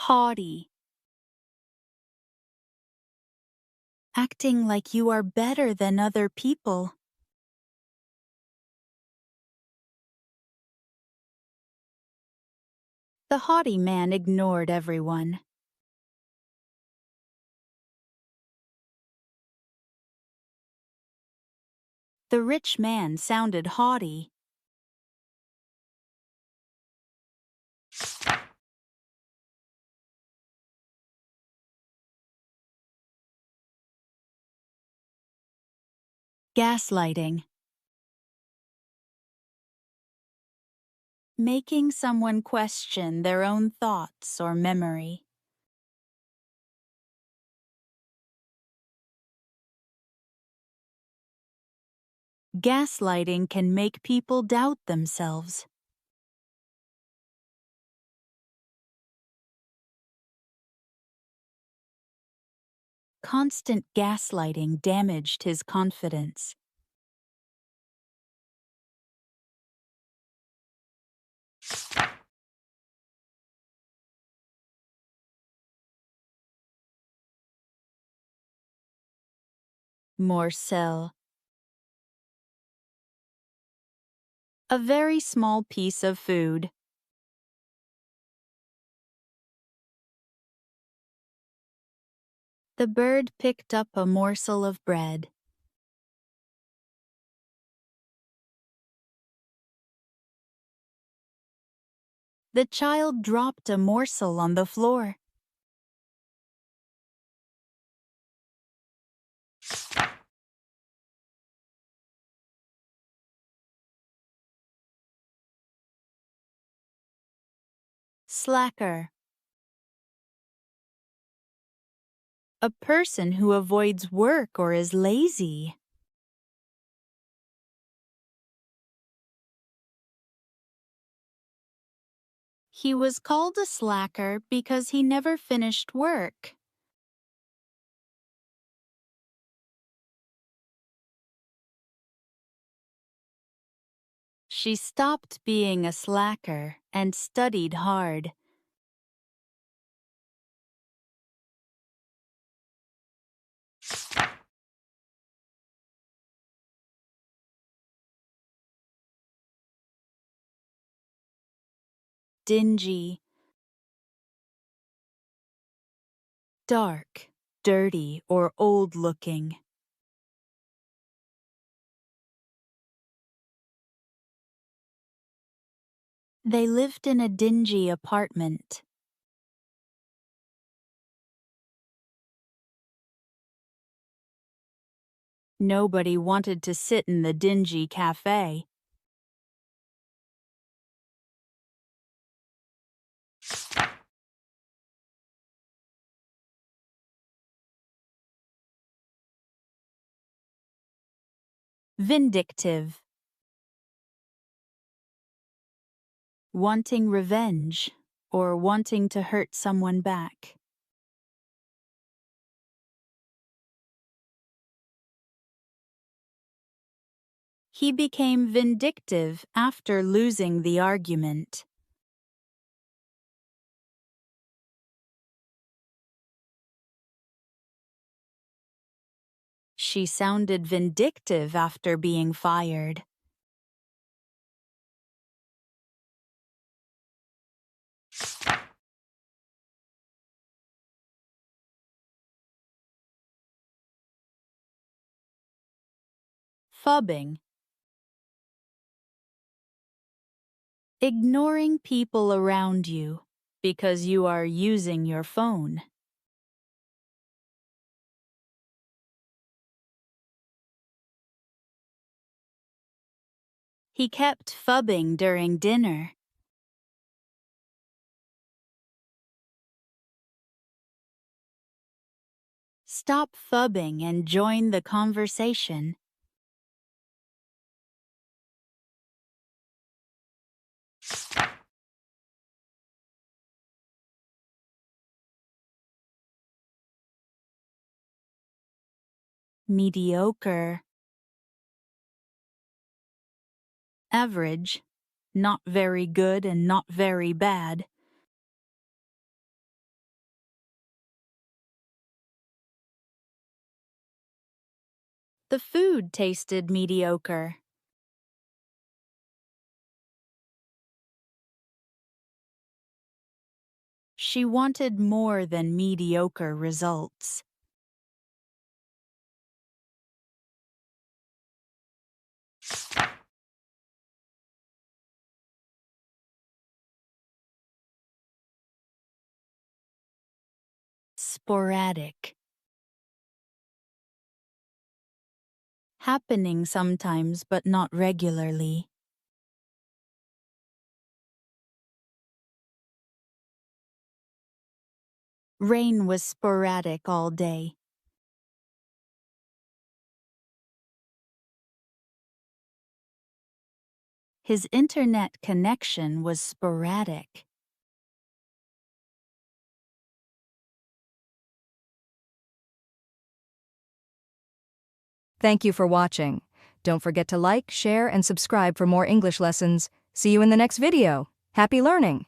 Haughty. Acting like you are better than other people. The haughty man ignored everyone. The rich man sounded haughty. Gaslighting. Making someone question their own thoughts or memory. Gaslighting can make people doubt themselves. Constant gaslighting damaged his confidence. Morsel. A very small piece of food. The bird picked up a morsel of bread. The child dropped a morsel on the floor. Slacker. A person who avoids work or is lazy. He was called a slacker because he never finished work. She stopped being a slacker and studied hard. Dingy. Dark, dirty, or old-looking. They lived in a dingy apartment. Nobody wanted to sit in the dingy cafe. Vindictive. Wanting revenge or wanting to hurt someone back. He became vindictive after losing the argument. She sounded vindictive after being fired. Phubbing. Ignoring people around you because you are using your phone. He kept phubbing during dinner. Stop phubbing and join the conversation. Mediocre. Average, not very good and not very bad. The food tasted mediocre. She wanted more than mediocre results. Sporadic. Happening sometimes but not regularly. Rain was sporadic all day. His internet connection was sporadic. Thank you for watching. Don't forget to like, share, and subscribe for more English lessons. See you in the next video. Happy learning!